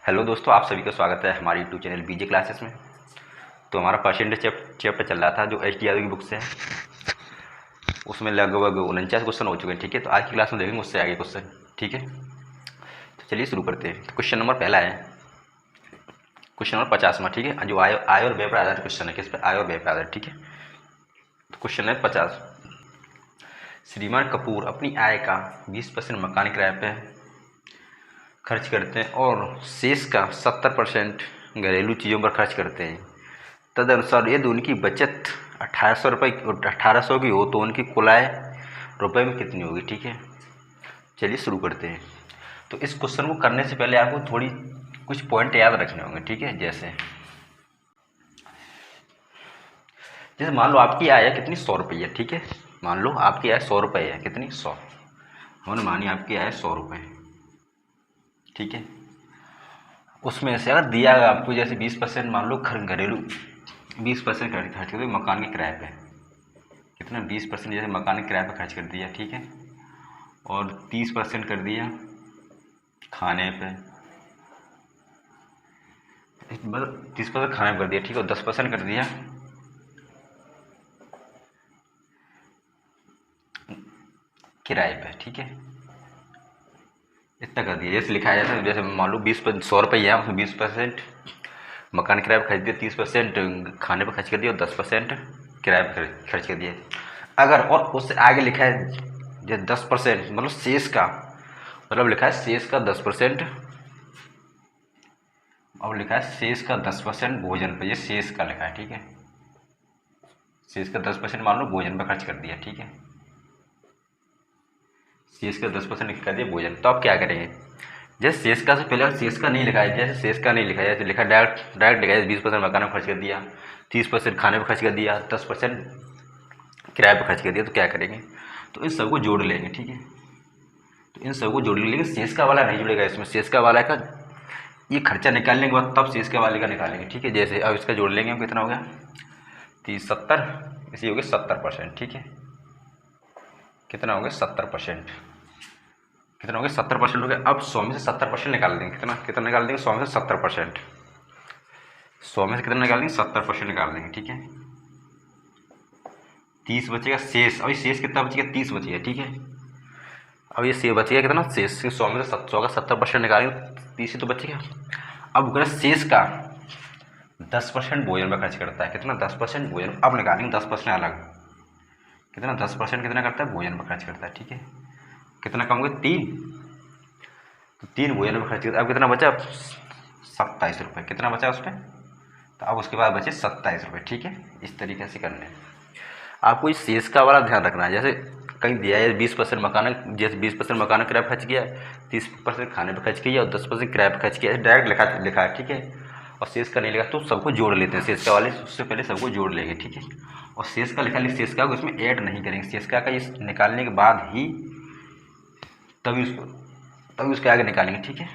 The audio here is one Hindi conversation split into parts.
हेलो दोस्तों, आप सभी का स्वागत है हमारे यूट्यूब चैनल बीजे क्लासेस में। तो हमारा परसेंटेज चैप्टर चल रहा था जो एच डी की बुक से है। उसमें लगभग 49 क्वेश्चन हो चुके हैं। ठीक है, तो आज की क्लास में देखेंगे उससे आगे क्वेश्चन। ठीक है, तो चलिए शुरू करते हैं। तो क्वेश्चन नंबर पहला है, क्वेश्चन नंबर 50वां। ठीक है, जो आय और व्यय पर आधारित क्वेश्चन है। किस पर? आय और व्यय पर आधारित। ठीक है, तो क्वेश्चन है 50। श्रीमान कपूर अपनी आय का 20% मकान किराए पे खर्च करते हैं और शेष का 70% घरेलू चीज़ों पर खर्च करते हैं। तदनुसार यदि उनकी बचत 1800 की हो तो उनकी कुल आय रुपये में कितनी होगी? ठीक है, चलिए शुरू करते हैं। तो इस क्वेश्चन को करने से पहले आपको थोड़ी कुछ पॉइंट याद रखने होंगे। ठीक है, जैसे मान लो आपकी आय है कितनी? 100 रुपये। ठीक है, मान लो आपकी आय 100 रुपये है। कितनी? 100। हमने मानी आपकी आय 100 रुपये। ठीक है, उसमें से अगर दिया गया आपको जैसे 20% मान लो घरेलू 20% खर्च कर दो मकान के किराए पे। कितना? 20% जैसे मकान के किराए पे खर्च कर दिया। ठीक है, और 30% कर दिया खाने पे, मतलब 30% खाने पे कर दिया। ठीक है, और 10% कर दिया किराए पे। ठीक है, इतना कर दिया। जैसे लिखा है जैसे मान लो 100 रुपये है, उसमें 20% मकान किराए पर खर्च दिया, 30% खाने पर खर्च कर दिया और 10% किराए पर खर्च कर दिया। अगर और उससे आगे लिखा है जैसे 10% मतलब शेष का, मतलब लिखा है शेष का 10%, और लिखा है शेष का 10% भोजन पर। ये शेष का लिखा है। ठीक है, शेष का 10% मान लो भोजन पर खर्च कर दिया। ठीक है, शेष का 10% कर दिया भोजन। तो आप क्या करेंगे? जैसे शेष का से पहले शेष का नहीं लिखा है, जैसे शेष का नहीं लिखा है, जैसे लिखा डायरेक्ट लिखा है 20% मकान में खर्च कर दिया, 30% खाने पर खर्च कर दिया, 10% किराए पर खर्च कर दिया। तो क्या करेंगे? तो इन सबको जोड़ लेंगे। ठीक है, तो इन सबको जोड़ लेंगे। शेष का वाला नहीं जुड़ेगा इसमें। शेष का वाला का ये खर्चा निकालने के बाद तब शेष के वाले का निकालेंगे। ठीक है, जैसे अब इसका जोड़ लेंगे हम। कितना हो गया? 30 70, इसी हो गया 70%। ठीक है, कितना हो गया? 70%। कितना हो गया? 70% हो गया। अब 100 में से 70% निकाल देंगे। कितना कितना निकाल देंगे? 100 में से 70%। 100 में से कितना निकाल देंगे? 70% निकाल देंगे। ठीक है, 30 बचेगा शेष। अभी शेष कितना बचेगा? 30 बचेगा। ठीक है, अब ये शेष बचेगा कितना? शेष 100 में से 100 का 70% निकालेंगे, 30 ही तो बचेगा। अब अगर शेष का 10% भोजन पर खर्च करता है। कितना? 10% भोजन। अब निकालेंगे 10% अलग। कितना? 10% कितना करता है? भोजन पर खर्च करता है। ठीक है, कितना कम हो गया? 3। तो 3 भोजन पर खर्च करता है। अब कितना बचा? 27 रुपये। कितना बचा उस पर? तो अब उसके बाद बचे 27 रुपये। ठीक है, इस तरीके से करने हैं। आपको इस शेष का वाला ध्यान रखना है। जैसे कहीं दिया है 20% मकान, जैसे 20% मकान किराए पर खर्च किया, 30% खाने पर खर्च किया और 10% किराए पर खर्च किया। डायरेक्ट लिखा है। ठीक है, और शेष का नहीं लिखा तो सबको जोड़ लेते हैं। शेष का वाले उससे पहले सबको जोड़ लेंगे। ठीक है, और शेष का लिखा शेष का उसमें ऐड नहीं करेंगे। शेष का इस निकालने के बाद ही तभी उसके आगे निकालेंगे। ठीक है,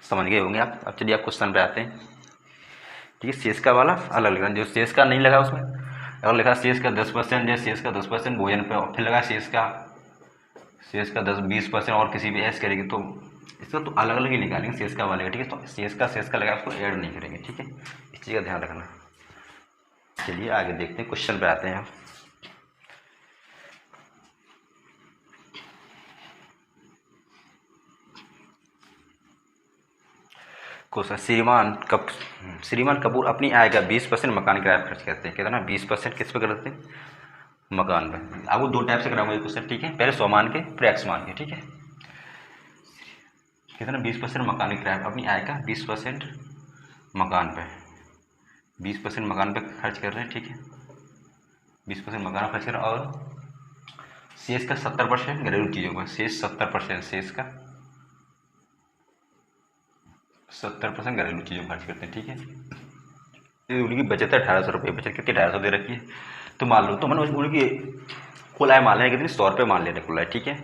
समझ गए होंगे आप। अब चलिए आप क्वेश्चन पे आते हैं। ठीक है, शेष का वाला अलग लिखना। जो शेष का नहीं लगा उसमें, अगर लिखा शेष का 10%, जैसे शेष का 10% भोजन पे, और फिर लगा शेष का 10-20% और किसी भी ऐसे करेगी तो इसका तो अलग अलग ही निकालेंगे शेष का वाले का। ठीक है, तो शेष का लगा उसको ऐड नहीं करेंगे। ठीक है, इस चीज़ का ध्यान रखना। चलिए आगे देखते हैं, क्वेश्चन पे आते हैं। क्वेश्चन, श्रीमान कपूर अपनी आय का 20% मकान किराए पर खर्च करते हैं। कितना? 20% किस पे करते हैं? मकान पे। आपको दो टाइप से कराऊंगा ये क्वेश्चन। ठीक है, पहले 100 मान के फिर x मान के। ठीक है, कितना? 20% मकान के किराए, अपनी आय का 20% मकान पे, 20% मकान पे खर्च कर रहे हैं। ठीक है, 20% मकान खर्च कर रहे हैं और शेष का 70% घरेलू चीज़ों का। शेष 70%, शेष का 70% घरेलू चीज़ों खर्च करते हैं। ठीक है, ये उनकी बचत है 1800 रुपये। बचत कितनी? 1800 दे रखी है। तो मान लो, तो मैंने उनकी कुल आय मान लें कितनी? 100 रुपये मान लेते कुल आय। ठीक है,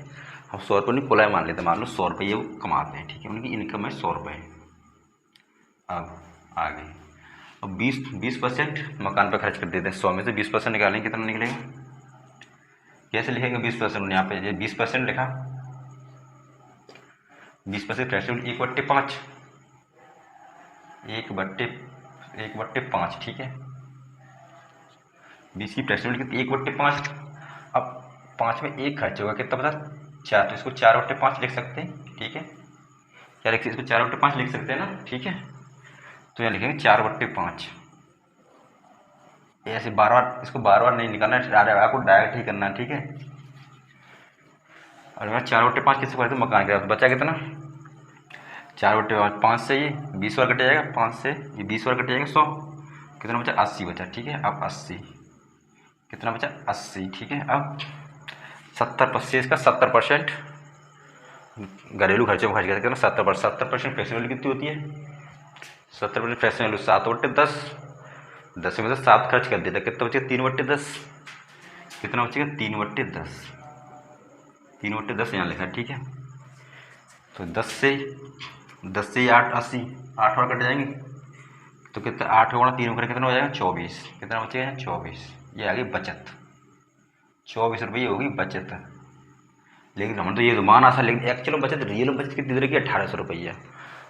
हम 100 रुपये उनकी कुल आय मान लेते। मान लो 100 रुपये वो कमाते हैं। ठीक है, उनकी इनकम है 100 रुपये। अब आगे, अब 20% मकान पर खर्च कर देते हैं। 100 में से 20% निकालेंगे, कितना निकलेगा? कैसे लिखेंगे 20%? यहाँ पे 20% लिखा, 20% 1/5 1/5, ठीक है। 20 की फ्रैक्शनल कितनी, 1/5। अब 5 में 1 खर्च होगा, कितना बचा, 4, तो इसको 4/5 लिख सकते हैं, ठीक है। क्या लिख सकते, इसको 4/5 लिख सकते हैं ना, ठीक है। तो यहाँ लिखेंगे 4/5। ऐसे बार बार इसको बार बार नहीं निकालना है, आपको डायरेक्ट ही करना है, ठीक है। और मैं 4/5 किससे करते मकान के, बचा कितना, 4/5, 5 से ये 20 बार कट जाएगा, 5 से ये 20 बार कट जाएगा, 100, कितना बचा, 80 बचा, ठीक है। अब 80, कितना बचा, 80, ठीक है। अब 70%, इसका 70% घरेलू खर्चों में खर्च करते हैं ना, 70% फ्रैक्शन वैल्यू कितनी होती है, 70% फ्रैक्शन वैल्यू 7/10, 10 में से 7 खर्च कर देता, कितना बचेगा, 3/10, कितना बचेगा, 3/10, 3/10 यहाँ लिखा है, ठीक है। तो 10 से 8, 80, 8 बार कट जाएंगे, तो कितना, 8 गुणा 3 करें कितना हो जाएगा, 24, कितना बचेगा, 24, ये आ गई बचत, 24 रुपये होगी बचत। लेकिन हम तो ये तो माना था, लेकिन एक्चुअल में बचत, रियल में बचत कितनी दे रखी है, 1800 रुपया।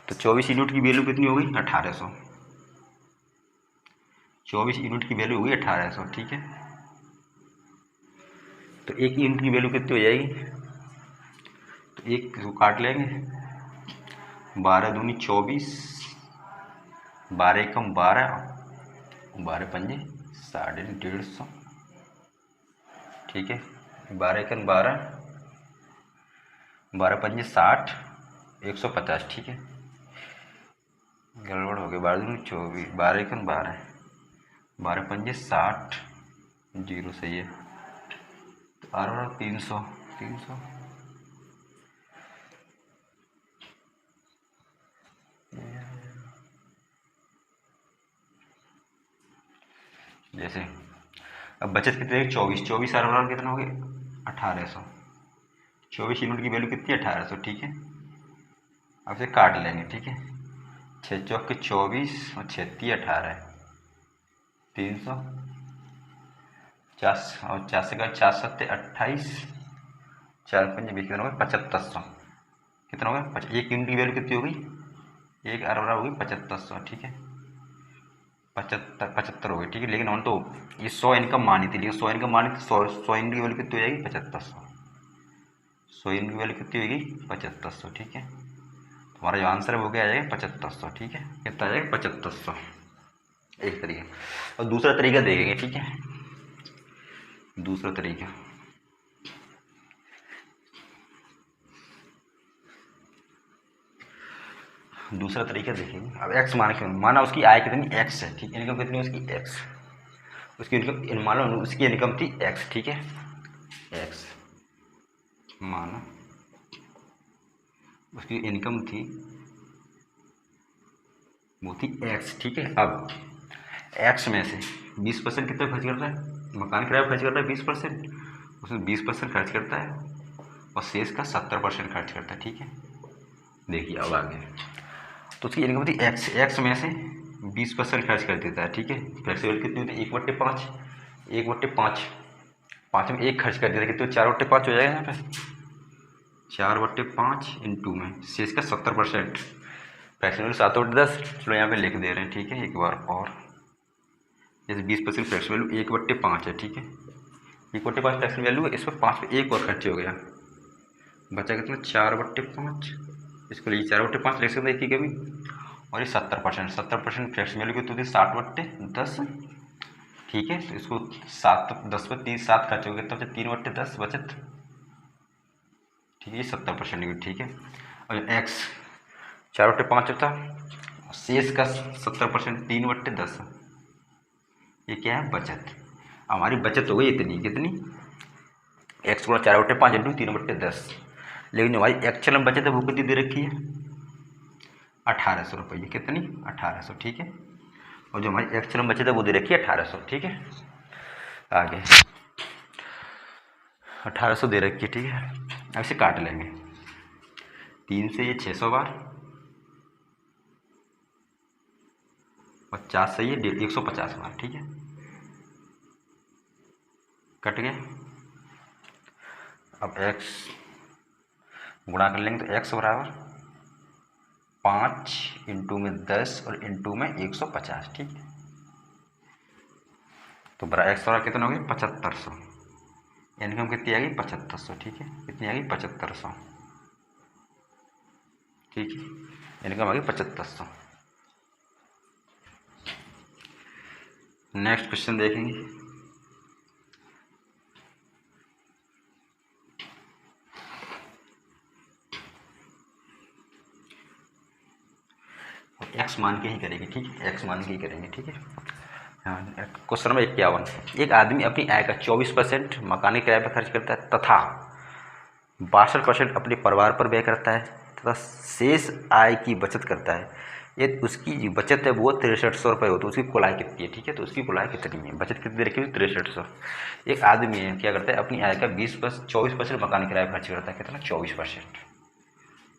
तो 24 यूनिट की वैल्यू कितनी होगी, 1800, 24 यूनिट की वैल्यू होगी 1800, ठीक है। तो 1 यूनिट की वैल्यू कितनी हो जाएगी, तो 1 को काट लेंगे, 12 दूनी 24, 12 एकम 12, 12 पंजे 150, ठीक है। 12 एकम 12, 12 पंजे 60, 150, ठीक है। गड़बड़ हो गई, 12 दूनी 24, 12 एकम 12, 12 पंजे 60, 0 सही है, तो आ रहा 300, 300, जैसे। अब बचत कितनी है, 24, 24 आर कितना हो गया, 1800, 24 यूनिट की वैल्यू कितनी है, 1800, ठीक है। अब इसे काट लेंगे, ठीक है, 6 चौक के 24 और 36 18, 300, 50 और 4 से कर 4 7 28, 4 5 20, कितना हो गया, 7500, कितना हो गया, 1 यूनिट की वैल्यू कितनी होगी, 1 अरब होगी 7500, ठीक है। 75 हो गई, ठीक है। लेकिन हम तो ये 100 इनकम मानी थी, लेकिन 100 इनकम मानी थी, 100 यूनिट की वैल्यू कितनी हो जाएगी, 7500, 100 यूनिट की वैल्यू कितनी होगी, 7500, ठीक है। हमारा जो आंसर है वो क्या आ जाएगा, 7500, ठीक है। कितना आ जाएगा, 7500, एक तरीका। और दूसरा तरीका देखेंगे, ठीक है, दूसरा तरीका, दूसरा तरीका देखेंगे। अब एक्स माना उसकी आय कितनी, एक्स है, ठीक है, इनकम कितनी है उसकी, एक्स, उसकी इनकम मान लो उसकी इनकम थी एक्स, ठीक है, एक्स, माना उसकी इनकम थी, वो थी एक्स, ठीक है। अब एक्स में से 20% कितना खर्च करता है, मकान किराया खर्च करता है 20%, उसमें 20% खर्च करता है, और शेष का 70% खर्च करता है, ठीक है। देखिए अब आगे, तो उसकी इनकम थी एक्स, एक्स में से 20% खर्च कर देता है, ठीक है। फ्लेक्सिबल कितनी होती है, 1/5, 1/5, 5 में 1 खर्च कर देता है, कितने 4/5 हो जाएगा यहाँ पे, 4/5 इंटू में शेष का 70%, फ्रैक्शनल 7/10, चलो यहाँ पे लिख दे रहे हैं, ठीक है। एक बार और, जैसे 20% फ्रैक्शन वैल्यू 1/5 है, ठीक है, 1/5 फ्रैक्शन वैल्यू है, इस पर 5 पे 1 और खर्च हो गया, बचा कितना, 4/5, इसको लिए 4/5 लिख सकते हैं कभी। और ये 70% फ्रैक्शन वैल्यू कितनी होती है, 60/10, ठीक है। तो इसको 7 10 पे 30 7 खर्च हो गया, तो 3/10 बचत, ठीक है, ये 70% की, ठीक है। और एक्स 4/5 था, शेष का 70% 3/10, ये क्या है, बचत। हमारी बचत हो गई इतनी, कितनी, एक्स गुणा 4/5 इंटू 3/10, लेकिन जो हमारी एक्चुअल में बचत है वो कितनी दे रखी है, 1800 रुपये, कितनी, 1800, ठीक है। और जो हमारी एक्चुअल में बचत है वो दे रखी है 1800, ठीक है। आगे 1800 दे रखी है, ठीक है। अब इसे काट लेंगे, 3 से ये 600 बार, 50 से ये 150 बार, ठीक है, कट गया। अब x गुणा कर लेंगे, तो x बराबर 5 इंटू में 10 और इंटू में 150, ठीक है। तो बड़ा एक्स वाला कितना हो गया 7500, इनकम कितनी आ गई 7500, ठीक है। कितनी आ गई 7500, ठीक है। इनकम आ गई 7500। नेक्स्ट क्वेश्चन देखेंगे। एक्स मान के ही करेंगे, ठीक है। एक्स मान के ही करेंगे, ठीक है। Question number 51। एक आदमी अपनी आय का 24% मकानी किराए पर खर्च करता है तथा 62% अपने परिवार पर व्यय करता है तथा शेष आय की बचत करता है। यदि उसकी जो बचत है वो 6300 रुपये हो तो उसकी कुल आय कितनी है, ठीक है। तो उसकी कुल आय कितनी है, बचत कितनी रखी हुई 6300। एक आदमी है क्या करता है अपनी आय का 24% मकान किराए पर खर्च करता है, कितना 24%।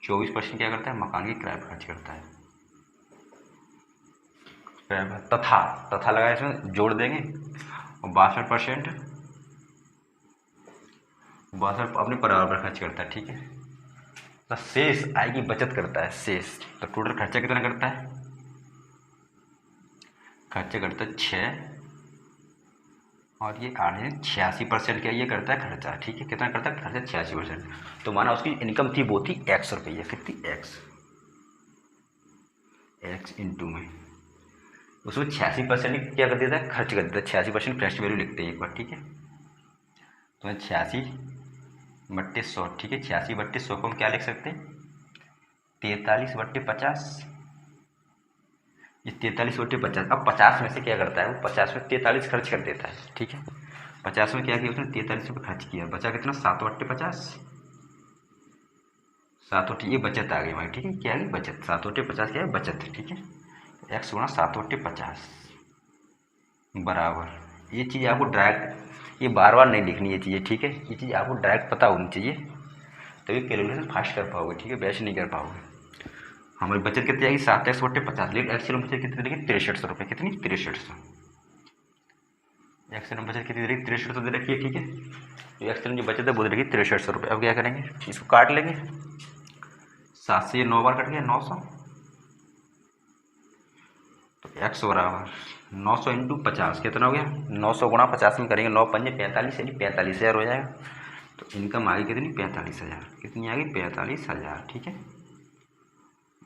24% क्या करता है मकान के किराए पर खर्च करता है। तथा लगाए इसमें जोड़ देंगे और 62% अपने परिवार पर खर्च करता है, ठीक है। तो शेष आय की बचत करता है, शेष तो टोटल खर्चा कितना करता है, खर्चा करता है 6 और ये 8 है 86% क्या ये करता है खर्चा, ठीक है। कितना करता है खर्चा 86%। तो माना उसकी इनकम थी वो थी 100 रुपये, कितनी एक्स इंटू में उसमें 86% क्या कर देता है खर्च कर देता है। 86% फ्रेश वैल्यू लिखते हैं एक बार, ठीक है। तो 86/100, ठीक है। 86/100 को हम क्या लिख सकते हैं 43/50। ये 43/50। अब 50 में से क्या करता है वो 50 में 43 खर्च कर देता है, ठीक है। 50 में क्या किया उसने 43 रुपये खर्च किया, बचा कितना 7/50। 7 ये बचत आ गई हमारी, ठीक है। क्या आ गई बचत, 7/50 क्या है बचत, ठीक है। एक्स गुणा 7/50 बराबर, ये चीज़ आपको डायरेक्ट ये बार बार नहीं लिखनी है चीज़ें, ठीक है। ये चीज़ आपको डायरेक्ट पता होनी चाहिए तभी कैलकुलेशन फास्ट कर पाओगे, ठीक है। वैसे नहीं कर पाओगे। हमारी बचत कितनी आएगी 7x/50, लेकिन एक्चुअल बचत कितनी देगी 6300 रुपये, कितनी 6300। एक्चुअल बचत कितनी दे रही 6300 दे रखी है, ठीक है। तो एक्चुअल जो बचत है वो दे रखी 6300 रुपये। अब क्या करेंगे इसको काट लेंगे, 7 से ये 9 बार कट गया 900। तो एक्स बराबर 900 इंटू 50 कितना हो गया 900 गुणा 50 में करेंगे 9 पंजे 45 यानी 45,000 हो जाएगा। तो इनकम आ गई कितनी 45,000, कितनी आ गई 45,000, ठीक है।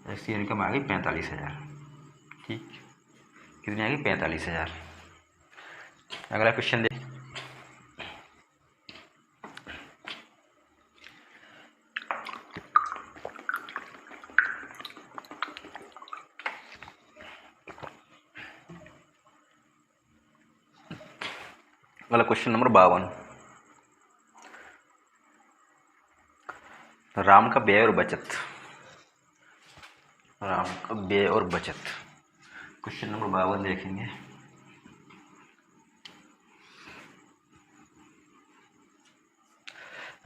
ऐसी इनकम आ गई 45,000, ठीक। कितनी आ गई 45,000। अगला क्वेश्चन देख। अगला क्वेश्चन नंबर 52। राम का व्यय और बचत, राम का व्यय और बचत। क्वेश्चन नंबर 52 देखेंगे।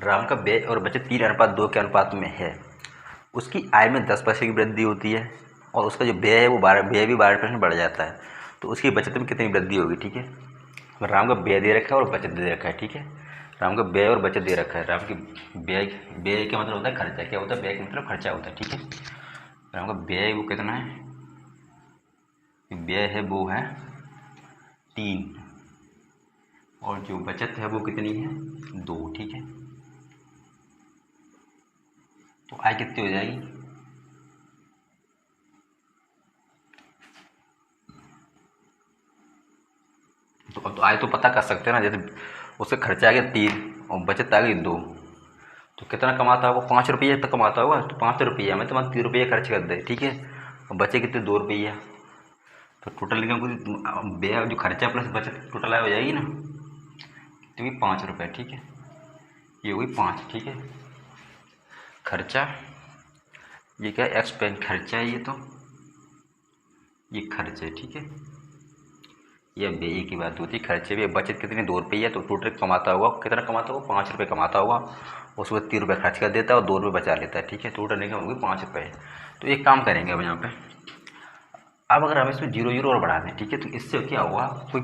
राम का व्यय और बचत 3:2 के अनुपात में है। उसकी आय में 10% की वृद्धि होती है और उसका जो व्यय है वो व्यय भी 12% बढ़ जाता है। तो उसकी बचत में कितनी वृद्धि होगी, ठीक है। राम का व्यय दे रखा है और बचत दे रखा है, ठीक है। राम का व्यय और बचत दे रखा है। राम की व्यय का मतलब होता है खर्चा, क्या होता है व्यय का मतलब खर्चा होता है, ठीक है। राम का व्यय वो कितना है, व्यय है वो है 3 और जो बचत है वो कितनी है 2, ठीक है। तो आय कितनी हो जाएगी, तो अब तो आय तो पता कर सकते हैं ना। जैसे उसका खर्चा आ गया 3 और बचत आ गई 2, तो कितना कमाता होगा 5 रुपये तक कमाता होगा। तो 5 रुपये में तो 3 रुपये खर्च कर दे, ठीक है। और बचे कितने 2 रुपये। तो टोटल इनकम व्यय जो खर्चा प्लस बचत टोटल आय हो जाएगी ना, तो भी 5 रुपये, ठीक है। ये हुई 5, ठीक है। खर्चा ये क्या एक्सपेंस खर्चा है, ये खर्च है, ठीक है। ये व्यय की बात होती है, खर्चे भी। बचत कितनी 2 रुपये है, तो टोटल कमाता होगा कितना कमाता होगा 5 रुपये कमाता होगा। उसमें 3 रुपये खर्च कर देता है और 2 रुपये बचा लेता है, ठीक है। टोटल इनकम होगी 5 रुपये। तो एक काम करेंगे अब यहाँ पे, अब अगर हम इसमें 0 0 और बढ़ा दें, ठीक है, तो इससे क्या होगा कोई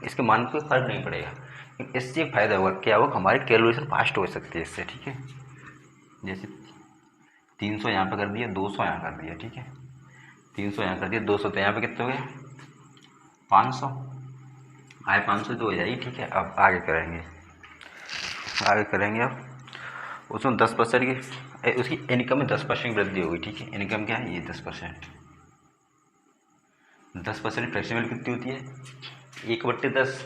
इसके मान कोई फर्क नहीं पड़ेगा, लेकिन इससे फ़ायदा होगा क्या होगा हमारी कैलकुलेशन फास्ट हो सकती है इससे, ठीक है। जैसे 300 यहाँ पे कर दिया, 200 यहाँ कर दिया, ठीक है। 300 यहाँ कर दिया, 200 तो यहाँ पे कितने हो गए 500 आए, 500 तो हो जाएगी, ठीक है। अब आगे करेंगे अब उसमें 10% की उसकी इनकम में 10% की वृद्धि होगी, ठीक है। इनकम क्या है ये 10%। 10% फ्रैक्शन वैल्यू कितनी होती है 1/10।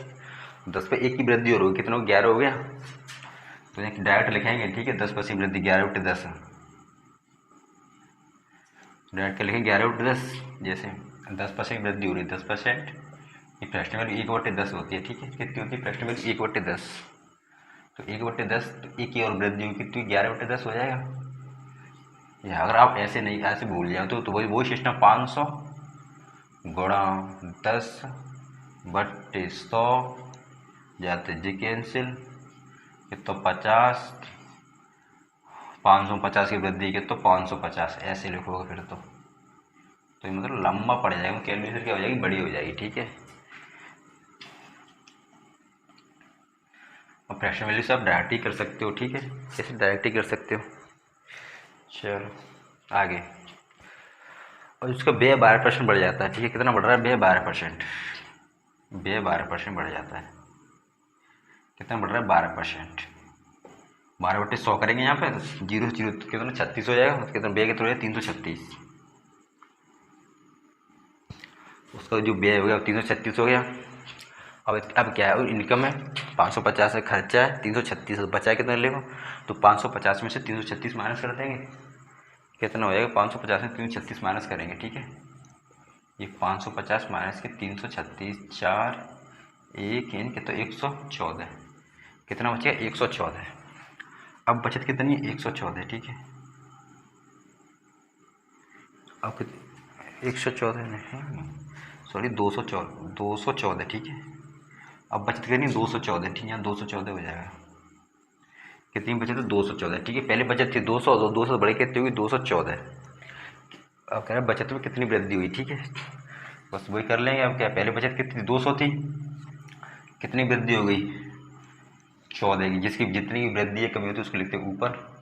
10 पे 1 की वृद्धि हो रही है, कितना 11 हो गया, तो डायरेक्ट लिखेंगे, ठीक है। 10% वृद्धि 11/10, डायरेक्ट क्या लिखेंगे 11/10। जैसे 10% वृद्धि हो रही है, 10% ये फ्रैक्शन वैल्यू 1/10 होती है, ठीक है। कितनी होती है फ्रैक्शन वैल्यू 1/10, तो 1/10 तो 1 की और वृद्धि हुई कितनी 11/10 हो जाएगा। या अगर आप ऐसे नहीं ऐसे भूल जाए तो वही सिस्टम 500 गुणा 10/100 जाते जी कैंसिल, तो 50 550 की वृद्धि के तो 550 ऐसे लिखोगे फिर तो ये मतलब लंबा पड़ जाएगा, कैलकुलेशन क्या हो जाएगी बड़ी हो जाएगी, ठीक है। और फ्रैक्शन वैल्यू से आप डायरेक्ट ही कर सकते हो, ठीक है। ऐसे डायरेक्ट ही कर सकते हो। चलो आगे, और उसका व्यय 12% बढ़ जाता है, ठीक है। कितना बढ़ रहा है व्यय 12%, व्यय 12% बढ़ जाता है। कितना बढ़ रहा है 12%, 12/100 करेंगे यहाँ पे, 0 0 कितना 36 हो जाएगा, कितना व्यय कितना हो जाएगा 336। उसका जो व्यय हो गया 336 हो गया। अब क्या है इनकम है 550 है, खर्चा है 336, बचा है कितना लेगा, तो 550 में से 336 माइनस कर देंगे, कितना हो जाएगा 550 में 336 माइनस करेंगे, ठीक है। ये 550 माइनस के 336 4 1 इन के तो 114, कितना बचेगा 114। अब बचत कितनी है 114, ठीक है। अब 114 नहीं सॉरी 214, ठीक है। अब बचत करनी 214, ठीक है। यहाँ 214 हो जाएगा, कितनी बचत है 214, ठीक है। पहले बचत थी 200, 200 बढ़ कितनी हुई 214। अब कह रहे हैं बचत में कितनी वृद्धि हुई, ठीक है। बस वही कर लेंगे। अब क्या पहले बचत कितनी 200 थी, कितनी वृद्धि हो गई 14 की, जिसकी जितनी की वृद्धि है कमी होती है उसको लिखते हैं ऊपर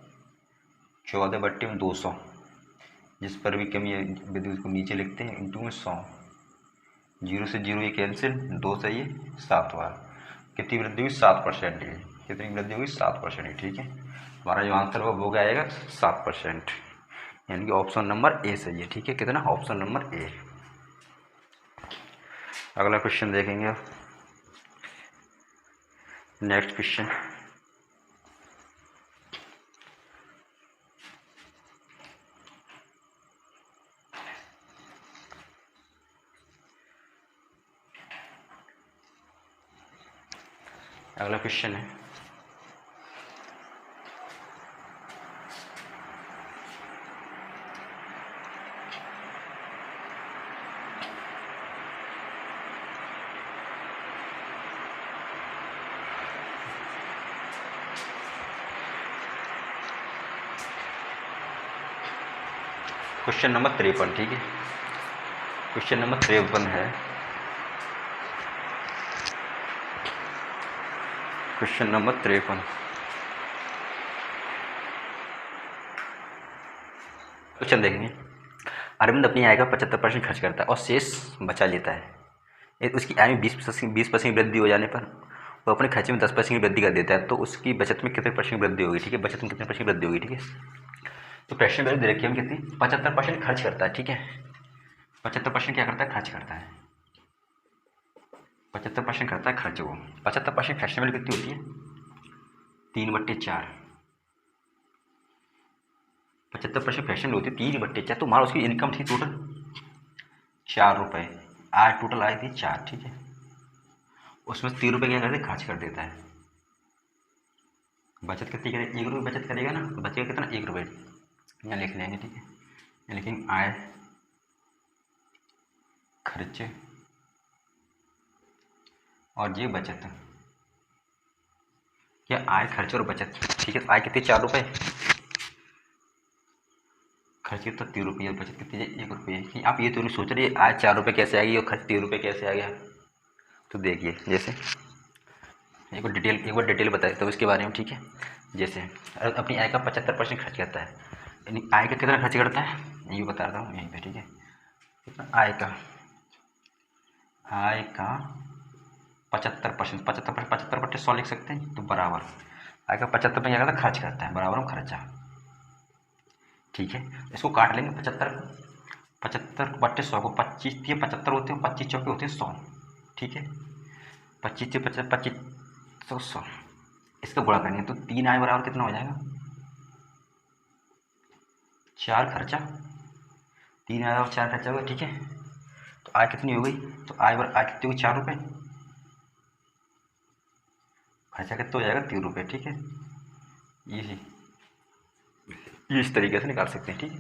14/200, जिस पर भी कमी है वृद्धि उसको नीचे लिखते हैं इंटू में 100, 0 से 0 ये कैंसिल, 2 से ये 7 बार, कितनी वृद्धि हुई 7%, कितनी वृद्धि हुई 7%, ठीक है। हमारा जो आंसर होगा वो क्या आएगा 7%, यानी कि ऑप्शन नंबर ए सही है, ठीक है। कितना ऑप्शन नंबर ए। अगला क्वेश्चन देखेंगे, नेक्स्ट क्वेश्चन, अगला क्वेश्चन है क्वेश्चन नंबर 53, ठीक है। क्वेश्चन नंबर 53 है, क्वेश्चन नंबर 53। क्वेश्चन देखेंगे, अरविंद अपनी आय का 75% खर्च करता है और शेष बचा लेता है। उसकी आय में 20% वृद्धि हो जाने पर वो अपने खर्चे में 10% की वृद्धि कर देता है, तो उसकी बचत में कितने % वृद्धि होगी, ठीक है। बचत में कितने % वृद्धि होगी, ठीक है। तो प्रश्न वैल्यू दे रखी है हम कितनी 75% खर्च करता है, ठीक है। 75% क्या करता है खर्च करता है, 75% करता है खर्च। वो 75% फ्रैक्शन वैल्यू कितनी होती है 3/4, 75% फ्रैक्शन होती है 3/4। तो हमारा उसकी इनकम थी टोटल 4 रुपये, आज टोटल आई थी 4, ठीक है। उसमें 3 रुपये क्या करते खर्च कर देता है, बचत कितनी करे 1 रुपये बचत करेगा ना, तो बचेगा कितना 1 रुपये, यहाँ लिख लेंगे, ठीक है। लेकिन आय खर्च और ये बचत, क्या आय खर्च और बचत, ठीक है। आय कितनी 4 रुपये, खर्च कितना 3 रुपये, बचत कितनी है 1 रुपये। आप ये तो नहीं सोच रहे आय 4 रुपये कैसे आ गई और खर्च 3 रुपये कैसे आ गया। तो देखिए जैसे एक बार डिटेल बताए तो इसके बारे में, ठीक है। जैसे अपनी आय का 75% खर्च करता है, यानी आय का कितना खर्च करता है ये बता रहा हूँ यहीं पे, ठीक है। कितना आय का 75%, 75/100 लिख सकते हैं, तो बराबर आय का 75 क्या करता है, खर्च करता है, बराबर हम खर्चा, ठीक है। इसको काट लेंगे 75/100 को, 25 के 75 होते हैं, 25 चौके होते हैं 100, ठीक है। 25 से 50, 25 100, इसका गुणा करेंगे तो 3 आय बराबर कितना हो जाएगा, 4 खर्चा, 3 आय और 4 खर्चा होगा, ठीक है। तो आय कितनी हो गई, तो आय कितनी हुई, 4 रुपये, खर्चा कितना हो जाएगा 3 रुपये, ठीक है। ये इस तरीके से निकाल सकते हैं, ठीक है।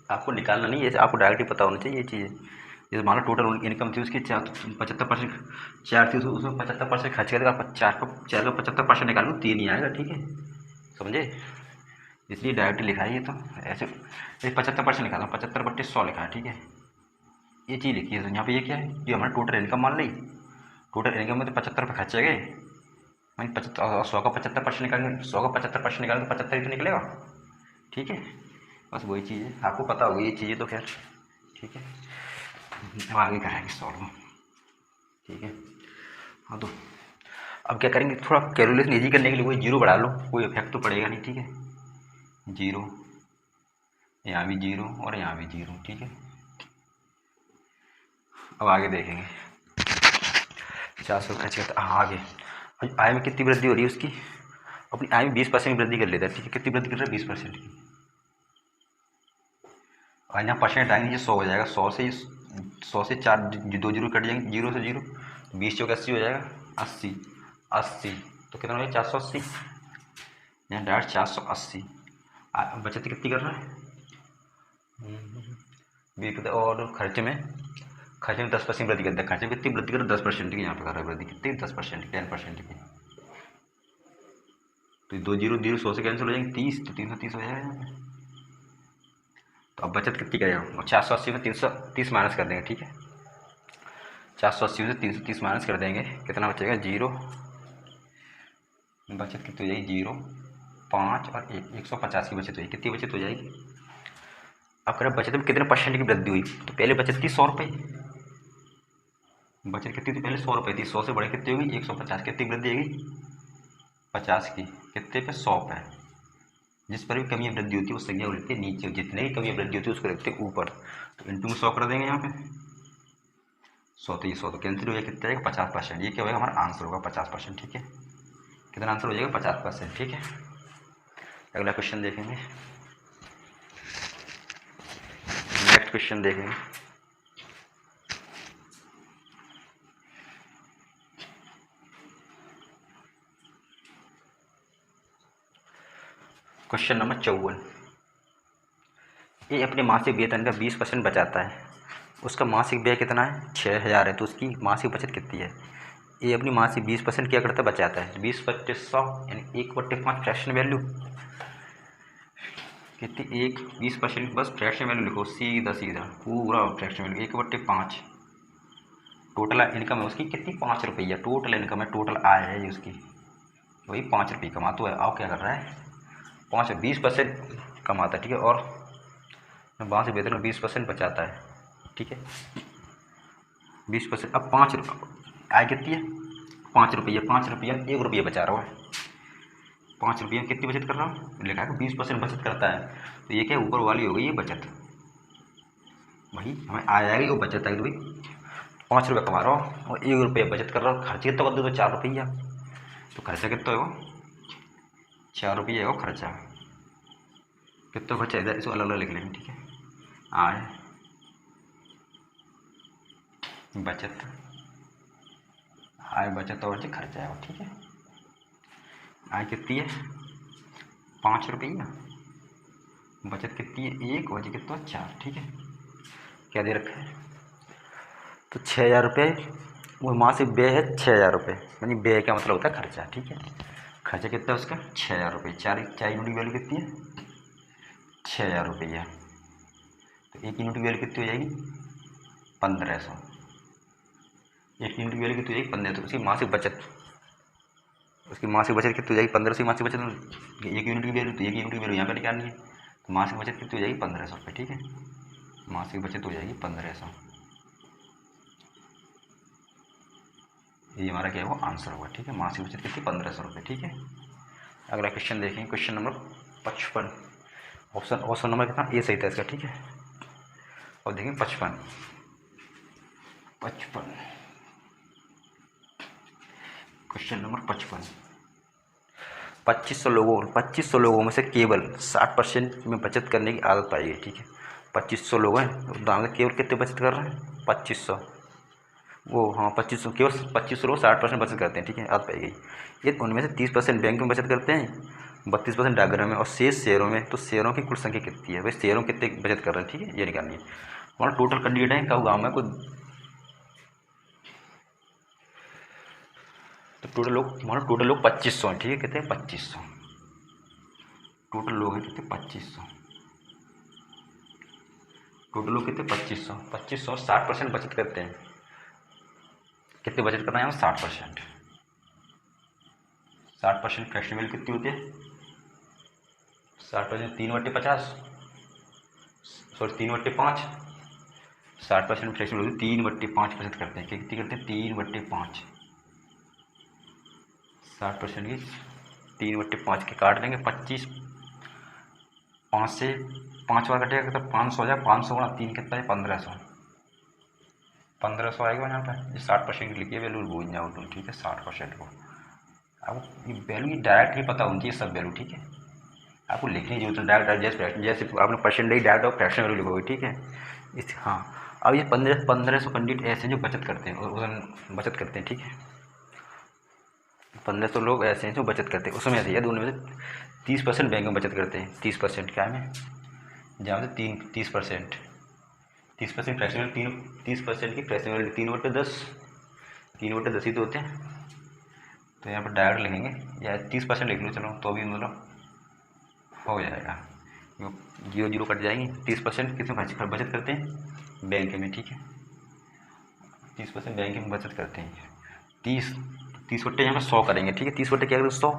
आपको निकालना नहीं है, आपको डायरेक्टली पता होना चाहिए ये चीज़ें। जैसे मान लो टोटल इनकम थी उसकी 75%, 4 थी, उसमें 75% खर्च करेगा, 4 का 75% निकालो 3 ही आएगा, ठीक है, समझे। इसलिए डायरेक्टली लिखा है ये, तो ऐसे 75% निकाला, 75/100 लिखा है, ठीक है। ये चीज़ लिखी है, तो यहाँ पे ये क्या है, जो हमारा टोटल इनकम मान ली, टोटल इनकम में तो 75 रुपये खर्चे गए, वहीं 75, 100 का 75% निकालेंगे, 100 का 75% निकालेंगे तो 75 ही तो निकलेगा, ठीक है। बस वही चीज़ है, आपको पता होगी ये चीज़ें तो खैर, ठीक है। अब आगे करेंगे सॉल्व, ठीक है। हाँ तो अब क्या करेंगे, थोड़ा कैलकुलेशन ईजी करने के लिए वही जीरो बढ़ा लो, कोई इफेक्ट तो पड़ेगा नहीं, ठीक है। जीरो, यहाँ भी जीरो और यहाँ भी जीरो, ठीक है। अब आगे देखेंगे 400 खर्च करता, आगे आय में कितनी वृद्धि हो रही है उसकी, अपनी आय में 20% वृद्धि कर लेता है, ठीक है। कितनी वृद्धि कर रहा है, 20% की। और यहाँ परसेंट आएंगे, 100 हो जाएगा, 100 से 4 2 जीरो कट जाएंगे, 0 से 0, 20 चौके 80 हो जाएगा, 80 80, तो कितना हो जाएगा 480, यहाँ डायरेक्ट 480। बचत कितनी कर रहा है, और खर्चे में 10% वृद्धि करता है, खर्चे में कितनी वृद्धि कर रहा है, 10% की यहाँ पे कर रहा है वृद्धि, कितनी 10%, 10% की। तो 2 जीरो 100 से कैंसिल हो जाएंगे, 30, तो 330 हो जाएगा यहाँ पे। तो अब बचत कितनी करेगा, और 480 में 330 माइनस कर देंगे, ठीक है। 480 में 330 माइनस कर देंगे, कितना बचेगा, 0, बचत कितनी हो जाएगी, 0, 5 और 150 की बचत हो जाएगी, कितनी बचत हो जाएगी। अब करें बचत में कितने परसेंट की वृद्धि हुई, तो पहले बचत थी 100 रुपये, बचत कितनी थी पहले 100 रुपये थी, 100 से बड़े कितनी होगी 150, कितनी वृद्धि होगी 50 की, कितने पे 100 पे। जिस पर भी कमी या वृद्धि होती है वो संज्ञा को लिखते हैं नीचे, जितने भी कमी या वृद्धि होती है उसको लिखते हैं ऊपर, तो इंटू में 100 कर देंगे यहाँ पे, 100 तो ये 100 तो कैंसिल हो जाएगा, कितना आएगा 50%, ये क्या होगा हमारा आंसर होगा 50%, ठीक है। कितना आंसर हो जाएगा 50%, ठीक है। अगला क्वेश्चन देखेंगे, नेक्स्ट क्वेश्चन देखेंगे। क्वेश्चन नंबर 54, ये अपने मासिक वेतन का 20% बचाता है, उसका मासिक व्यय कितना है 6000 है, तो उसकी मासिक बचत कितनी है। ये अपनी मासिक 20% क्या करता है, बचाता है, 20/100 यानी 1/5 फ्रैक्शन वैल्यू, कितनी 20%, बस फ्रैक्शन वैल्यू लिखो, सीधा सीधा पूरा फ्रैक्शन वैल्यू 1/5, टोटल इनकम है उसकी कितनी 5 रुपये, टोटल इनकम है, टोटल आय है उसकी, वही 5 रुपये कमाता है। आओ क्या कर रहा है 20% कमाता है, ठीक है, और वहाँ से वेतन 20% बचाता है, ठीक है। 20%, अब 5 रुपये आय कितनी है 5 रुपये, 5 रुपये 1 रुपये बचा रहा है, 5 रुपये कितनी बचत कर रहा हूँ, लिखा है 20% बचत करता है, तो ये क्या ऊपर वाली हो गई ये बचत, भाई हमें आय आएगी वो बचत आएगी, तो भाई 5 रुपये कमा रहा हूँ और 1 रुपये बचत कर रहा हूँ, खर्चे कितना कर दो तो 4 रुपया, तो खर्चा कितना होगा 4 रुपये है वो खर्चा, कितना खर्चा इधर इसको अलग अलग लिख लेंगे, ठीक है। आय बचत, आय बचत और खर्चा है, ठीक है। आय कितनी है 5 रुपया, बचत कितनी है 1 और कितना 4, ठीक है। क्या दे रखा है, तो 6000 रुपये, वो मासिक व्यय है 6000 रुपये, यानी व्यय का मतलब होता है खर्चा, ठीक है। खर्चा कितना है उसका 6000 रुपये, 4 यूनिट की वैल्यू कितनी है 6000 रुपये, तो 1 यूनिट की वैल्यू कितनी हो जाएगी 1500, 1 यूनिट की वैल्यू कितनी हो जाएगी 1500, तो उसकी मासिक बचत कितनी हो जाएगी 1500 की मासिक बचत, 1 यूनिट की वैल्यू, तो 1 यूनिट की वैल्यू यहाँ पर निकालनी है, तो मासिक बचत कितनी हो जाएगी 1500 रुपये, ठीक है। मासिक बचत हो जाएगी 1500। ये हमारा क्या है वो आंसर होगा, ठीक है। मासिक बचत कितनी 1500 रुपये, ठीक है। अगला क्वेश्चन देखें, क्वेश्चन नंबर 55। ऑप्शन नंबर कितना ए सही था इसका, ठीक है। और देखें 55 क्वेश्चन नंबर 55। 2500 लोगों में से केवल 60% में बचत करने की आदत पाई गई, ठीक है। 2500 लोग हैं तो दाम में केवल कितने बचत कर रहे हैं 2500, वो हाँ 2500, केवल 2500 लोग 60% बचत करते हैं, ठीक है, आदत पाई गई। ये उनमें से 30% बैंक में बचत करते हैं, 32% डाकघर में और शेष शेयरों में। तो शेयरों की कुल संख्या कितनी है भाई, शेयरों कितने बचत कर रहे हैं, ठीक है, ये निकालनी है। हमारा टोटल कैंडिडेट है कब गाँव में कोई, तो टोटल लोग 2500 हैं, ठीक है। कितने 2500 टोटल लोग हैं, कितने 2500 टोटल लोग कितने 2500 60% बचत करते हैं। कितने बचत करना है यहाँ 60%। 60% फ्रैक्शन वैल्यू कितनी होती है 60%, 3/50, सॉरी 3/5। 60% फ्रैक्शन वैल्यू 3/5 बचत करते हैं। कितनी करते हैं 3/5। 60% की 3/5 के काट लेंगे 25, 5 से 5 बार कटेगा तो 500 हो जाए, 500 गुणा 3 कितना है 1500। 1500 आएगा यहाँ पर। 60% लिखिए वैल्यू भूल जाओ तुम, ठीक है। 60% को आपको ये वैल्यू डायरेक्ट ही पता होनी चाहिए सब वैल्यू, ठीक है। आपको लिखनी चाहिए तो डायरेक्ट जैसे आपने परसेंटेज डायरेक्ट और फ्रैक्शन वैल्यू लिखोगे, ठीक है। इस हाँ अब ये 1500 कैंडिडेट ऐसे हैं जो बचत करते हैं और बचत करते हैं, ठीक है। 1500 लोग ऐसे हैं जो बचत करते हैं, उसमें ऐसे दोनों में से 30% बैंक में बचत करते हैं। 30% क्या है जहाँ से 30% 30% फ्रैक्शन 30% की फ्रैक्शन वैल्यू 3/10, 3/10 ही तो होते हैं। तो यहाँ पर डायरेक्ट लिखेंगे या 30% लिख लो, चलो तो भी मतलब हो जाएगा। 0 कट जाएंगे। 30% किसमें बचत करते हैं बैंक में, ठीक है। 30% बैंक में बचत करते हैं। 30/100 यहाँ पर 100 करेंगे, ठीक है। 30/क्या करेंगे 100,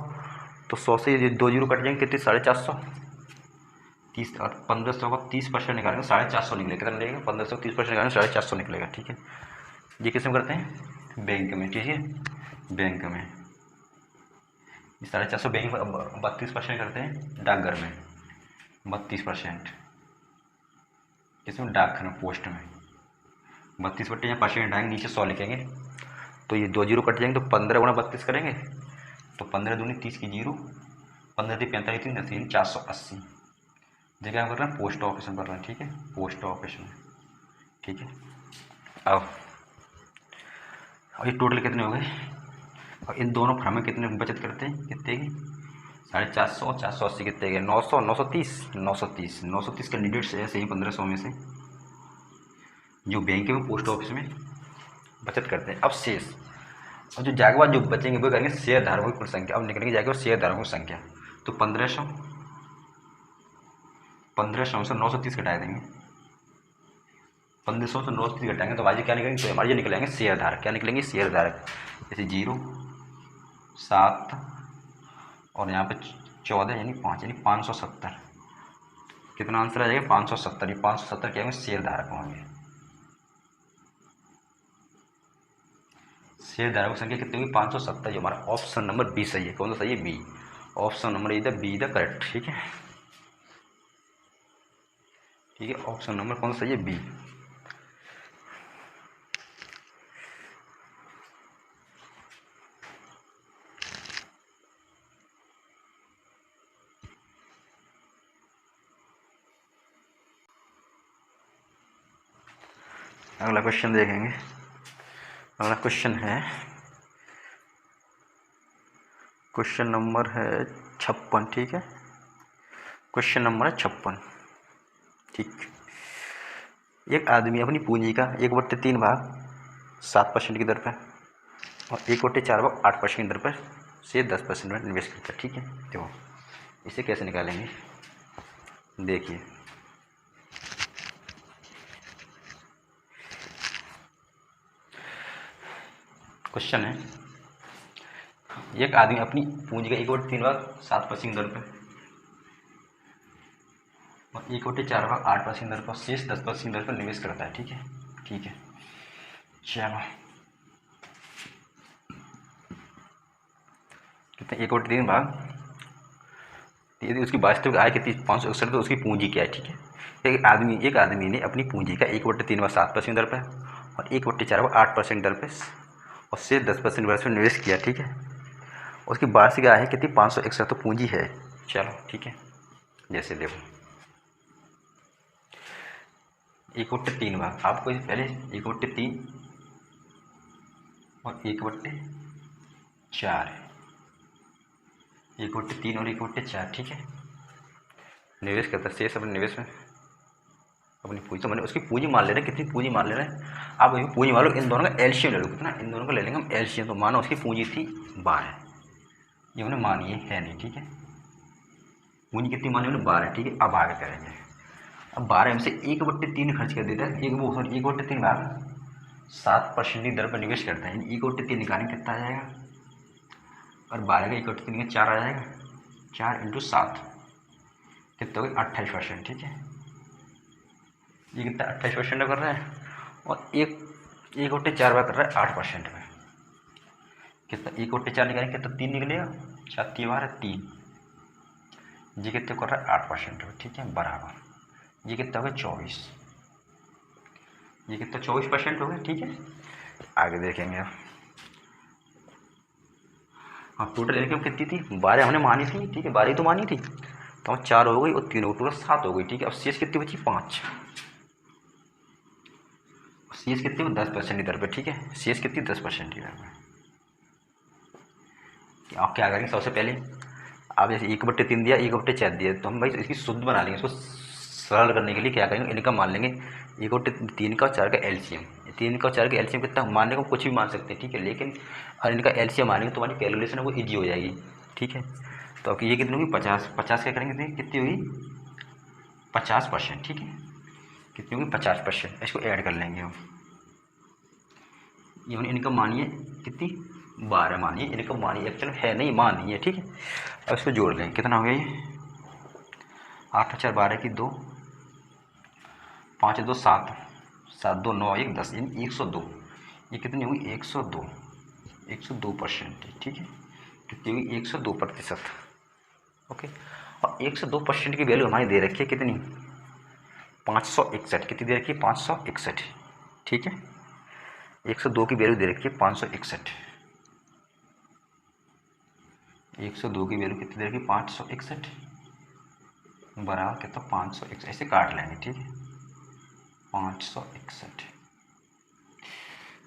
तो 100 से ये 2 0 कट जाएंगे, कितने 450। 30 और 1500 का 30% निकालेंगे 450 निकलेगा। कितना निकलेगा 1500 30% निकालेंगे 450 निकलेगा, ठीक है। ये किस में करते हैं बैंक में, ठीक है। बैंक में 450 बैंक में 32% करते हैं डाकघर में, 32% किसमें डाकघर में पोस्ट में। 32/, यहाँ परसेंट आएंगे नीचे 100 लिखेंगे, तो ये 2 0 कट जाएंगे तो 15 गुणा 32 करेंगे, तो 15 दूनी 30 की 0, 15 × 45 3 480। जगह कर रहे हैं पोस्ट ऑफिस में कर रहे हैं, ठीक है। पोस्ट ऑफिस में, ठीक है। अब ये टोटल कितने हो गए, और इन दोनों फर्म में कितने बचत करते हैं, कितने की 450 और 480 कितने गए 900 930 कैंडिडेट्स ऐसे ही 1500 में से जो बैंक में पोस्ट ऑफिस में बचत करते हैं। अब शेष और जो जागवा जो बचेंगे वो करेंगे शेयर धारकों की कुल संख्या। अब निकलेंगे जाएगा शेयर धारकों की संख्या, तो 1500 से 930 घटा देंगे, 1500 से 930 घटाएंगे तो आज क्या निकलेंगे, तो हमारे ये निकलेंगे शेयर धारक। क्या निकलेंगे शेयर धारक, जैसे 0 7 और यहाँ पे 14 यानी 5 यानी 570। कितना आंसर आ जाएगा 570। ये 570 क्या होंगे शेयर धारक होंगे। शेयर धारकों की संख्या कितनी होगी 570। हमारा ऑप्शन नंबर बी सही है। कौन सा सही है बी, ऑप्शन नंबर इधर बी द करेक्ट, ठीक है। ठीक है ऑप्शन नंबर कौन सा सही है बी। अगला क्वेश्चन देखेंगे। अगला क्वेश्चन है क्वेश्चन नंबर है 56, ठीक है। क्वेश्चन नंबर है 56, ठीक। एक आदमी अपनी पूंजी का 1/3 भाग 7% की दर पर और 1/4 भाग 8% की दर पर से 10% में इन्वेस्ट करता है, ठीक है। देखो इसे कैसे निकालेंगे, देखिए क्वेश्चन है एक आदमी अपनी पूंजी का 1/3 भाग 7% की दर पर 1/4/8% दर पर शेष 10% दर पर निवेश करता है। ठीक है, ठीक है, चलो कितने 1/3 यदि उसकी वास्तविक आय कितनी 561, तो उसकी पूंजी क्या है। ठीक है, एक आदमी ने अपनी पूंजी का 1/3/7% दर पर और 1/4/8% दर पर और शेष 10% दर पर निवेश किया। ठीक है, उसकी वार्षिक आय है कितनी 561, तो पूंजी है। चलो ठीक है, जैसे देखो 1/3 आपको पहले 1/3 और 1/4, 1/3 और 1/4। ठीक है, निवेश करता है शेष अपने निवेश में अपनी पूंजी, तो मैंने उसकी पूंजी मान ले रहे हैं, कितनी पूंजी मान ले रहे हैं आप। वही पूंजी मान लो, इन दोनों का एलसीएम ले लो, कितना, इन दोनों का ले लेंगे हम एलसीएम। तो मानो उसकी पूंजी थी 12, ये हमने मानी है नहीं। ठीक है, पूंजी कितनी मानी हमने 12। ठीक है, अब आगे करेंगे। अब 12 में से 1/3 खर्च कर देता है, 1/3 भाग 7% की दर पर निवेश करता है। 1/3 निकालेंगे कितना आ जाएगा, और 12 का 1/3 4 आ जाएगा, 4 × 7 कितना हो गया 28%। ठीक है, ये कितना 28% कर रहा है, और 1/4 कर रहा है 8% में। कितना 1/4 निकालेंगे कितना 3 निकलेगा, 4 3 12 3, ये कितने कर रहा है 8% में। ठीक है, बराबर ये कितना हो गया 24, ये कितना 24% हो गया। ठीक है, आगे देखेंगे अब टोटल इनकम कितनी थी, 12 हमने मानी थी। ठीक है, 12 तो मानी थी, तो 4 हो गई और 3 हो गई, टोटल 7 हो गई। ठीक है, अब शेष कितनी बची 5, शेष कितनी 10% की दर पर। ठीक है, शेष कितनी 10% की दर पर। आप क्या करेंगे, सबसे पहले आप जैसे 1/3 दिया 1/4 दिया, तो हम भाई इसकी शुद्ध बना लेंगे। इसको सरल करने के लिए क्या करेंगे, इनकम मान लेंगे 1/3 का और 4 का एलसीएम। 3 का और 4 का एलसीएम कितना मानने को कुछ भी मान सकते हैं। ठीक है, लेकिन और इनका एलसीएम मानेंगे तो हमारी कैलकुलेशन है वो ईजी हो जाएगी। ठीक है, तो अब ये कितनी होगी 50, 50 क्या करेंगे कितनी होगी 50%। ठीक है, कितनी होगी 50%, इसको ऐड कर लेंगे हम। ये इनकम मानिए कितनी 12 मानिए, इनकम मानिए, एक्चुअल है नहीं मानिए। ठीक है, अब इसको जोड़ लें, कितना हो गया ये 8 4 12 की 2, 5 2 7, 7 2 9 1 10, यानी 102। ये कितनी होगी 102, 102%। ठीक है, कितनी होगी 102%। ओके, और 102% की वैल्यू हमारी दे रखी है कितनी 561, कितनी दे रखी है 561। ठीक है, 102 की वैल्यू दे रखी है 561, 102 की वैल्यू कितनी दे रखी है 561, बराबर कितना 561, ऐसे काट लेंगे। ठीक है, 561,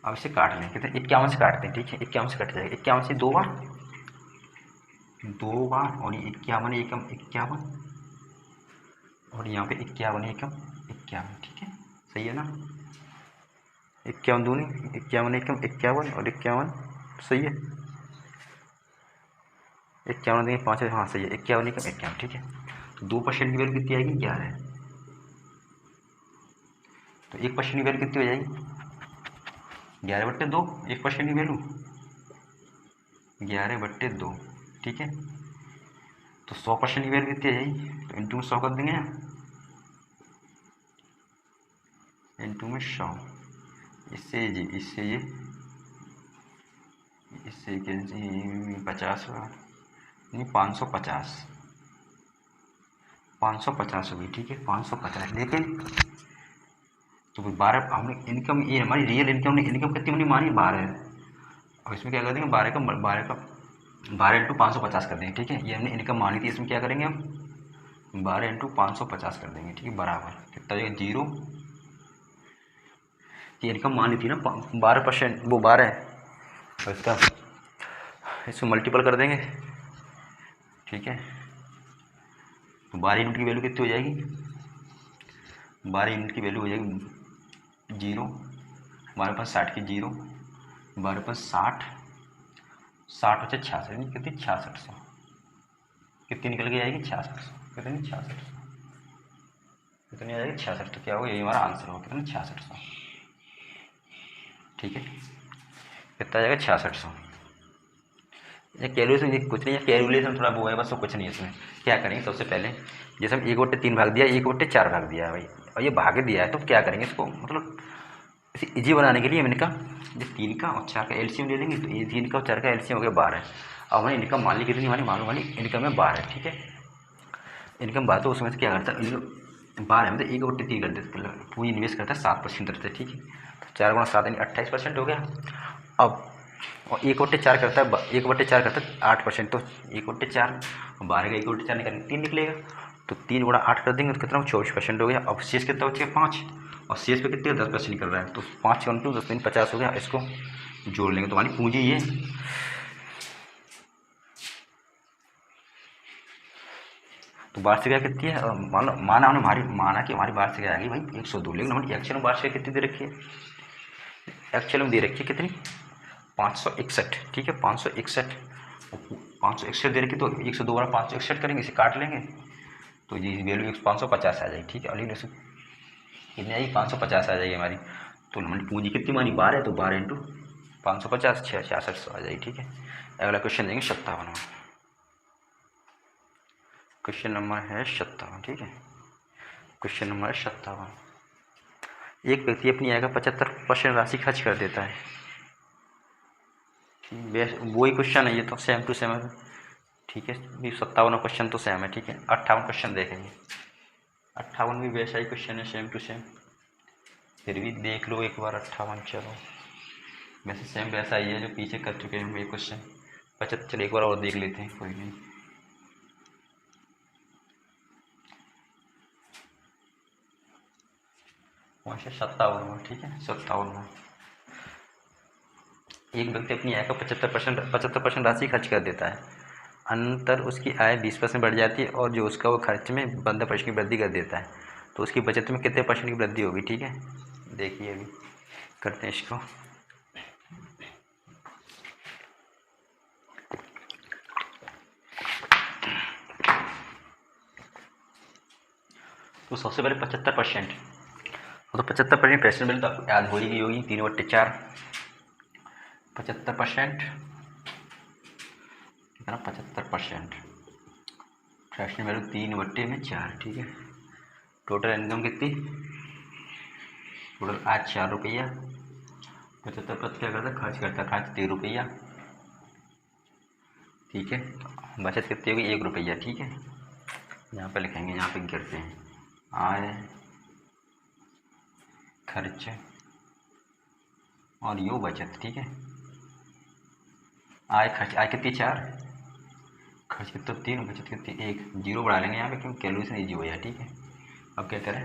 अब इसे काट लेंगे कितने 51 से काटते हैं। ठीक है, 51 से कट जाएगा, 51 से 2 बार, 2 बार, और ये 51 एकम 51, और यहाँ पे 51 एकम 51। ठीक है, सही है ना, 51 दूनी 51 एकम 51 और 51, सही है, 51 देंगे 5, हाँ सही है, 51 एकम 51। ठीक है, तो 2% की वैल्यू कितनी आएगी 11, तो 1% की वैल्यू कितनी हो जाएगी 11/2, 1% की वैल्यू 11/2। ठीक है, तो 100% की वैल्यू कितनी आ जाएगी, तो इंटू में 100 कर देंगे, इंटू में 100, इससे जी इससे ये इससे 50 नहीं 550, 550 होगी। ठीक है, 550, लेकिन तो 12 हमने इनकम, ये हमारी रियल इनकम, इनकम कितनी हमने मानी 12, और इसमें क्या कर देंगे 12 का 12 × 550 कर देंगे। ठीक है, ये हमने इनकम मानी थी, इसमें क्या करेंगे हम 12 × 550 कर देंगे। ठीक है, बराबर कितना जाएगा 0, ये इनकम मानी थी ना 12%, वो 12 है, तो इसका इसको मल्टीपल कर देंगे। ठीक है, तो 12 यूनिट की वैल्यू कितनी हो जाएगी, 12 यूनिट की वैल्यू हो जाएगी 0, 12×60 की 0, 12×60, 60 बचे 66, यानी कितनी 6600, कितनी निकल के आएगी 6600, कितनी 6600, कितनी आ जाएगी 66, तो क्या होगा यही हमारा आंसर होगा, कितना 6600। ठीक है, कितना आ जाएगा 6600। ये कैलकुलेशन ये कुछ नहीं है, कैलकुलेशन थोड़ा वो है बस, वो कुछ नहीं है इसमें। क्या करेंगे सबसे पहले, जैसे हम 1/3 भाग दिया, 1/4 भाग दिया है भाई, और ये भाग दिया है, तो क्या करेंगे इसको, मतलब इसे इजी बनाने के लिए मैंने कहा ये 3 का और 4 का एलसीएम ले लेंगे, तो ये 3 का और 4 का एलसीएम हो गया 12। अब हमारी इनकम मान ली कितनी, हमारी मालूम वाली इनकम है 12, ठीक है। इनकम बात, तो उसमें से क्या करता है, इनकम 12 मतलब 1/3 कर देते, पूरी इन्वेस्ट करता है 7% करते हैं, ठीक है। तो 4 × 7 यानी 28% हो गया। अब और 1/4 करता है, 1/4 करता है 8%, तो 1/4 12 का 1/4 निकालेंगे 3 निकलेगा, तो 3 × 8 कर देंगे तो कितना 24% हो गया। अब शेष कितना बचेगा 5, और शेष पे कितने 10% निकल रहा है, तो 5 × 2 10 50 हो गया। इसको जोड़ लेंगे तो हमारी पूंजी ये, तो वार्षिक आय कितनी है, माना हमने माना कि हमारी वार्षिक आय आ गई भाई 102, लेकिन हमारी एक्चुअल में वार्षिक कितनी दे रखी है, एक्चुअल में दे रखी है कितनी 561, ठीक है 561, 561 दे रखी, तो 102 बार 561 करेंगे, इसे काट लेंगे, तो ये वैल्यू 550 आ जाएगी, ठीक है। अगली कितनी आएगी 550 आ जाएगी हमारी। तो हमारी पूंजी कितनी मानी 12 है, तो 12 × 550 6600 आ जाएगी, ठीक है। अगला क्वेश्चन देंगे 57। क्वेश्चन नंबर है 57, ठीक है। क्वेश्चन नंबर 57, एक व्यक्ति अपनी आय का 75% राशि खर्च कर देता है, वही क्वेश्चन है ये, तो सेम टू सेम है, ठीक है। 57 क्वेश्चन तो सेम है, ठीक है। 58 क्वेश्चन देखेंगे, 58 भी वैसा ही क्वेश्चन है सेम टू सेम, फिर भी देख लो एक बार 58, चलो वैसे सेम वैसा ही है जो पीछे कर चुके हैं ये क्वेश्चन। 75 चलो एक बार और देख लेते हैं, कोई नहीं। वहाँ से 57, ठीक है 57। एक व्यक्ति अपनी आय का 75% राशि खर्च कर देता है, अंतर उसकी आय 20% बढ़ जाती है, और जो उसका वो खर्च में 15% की वृद्धि कर देता है, तो उसकी बचत में कितने % की वृद्धि होगी, ठीक है। देखिए अभी करते हैं इसको, तो सबसे पहले 75%, तो 75% वैल्यू तो आपको याद हो ही गई होगी, 3/4 75% कितना 75%, फ्रैक्शन वैल्यू 3/4, ठीक है। टोटल इनकम कितनी, टोटल आज 4 रुपया, 75% क्या करता है खर्च करता है, खर्च 3 रुपया, ठीक है। बचत कितनी होगी 1 रुपया, ठीक है। यहाँ पे लिखेंगे, यहाँ पे गिरते हैं, आय खर्च और यो बचत, ठीक है। आय खर्च, आय कितनी 4, खर्च कितना 3, बचत कितनी 1, जीरो बढ़ा लेंगे यहाँ पे क्योंकि कैलकुलेशन ईजी हो जाए, ठीक है। अब क्या करें,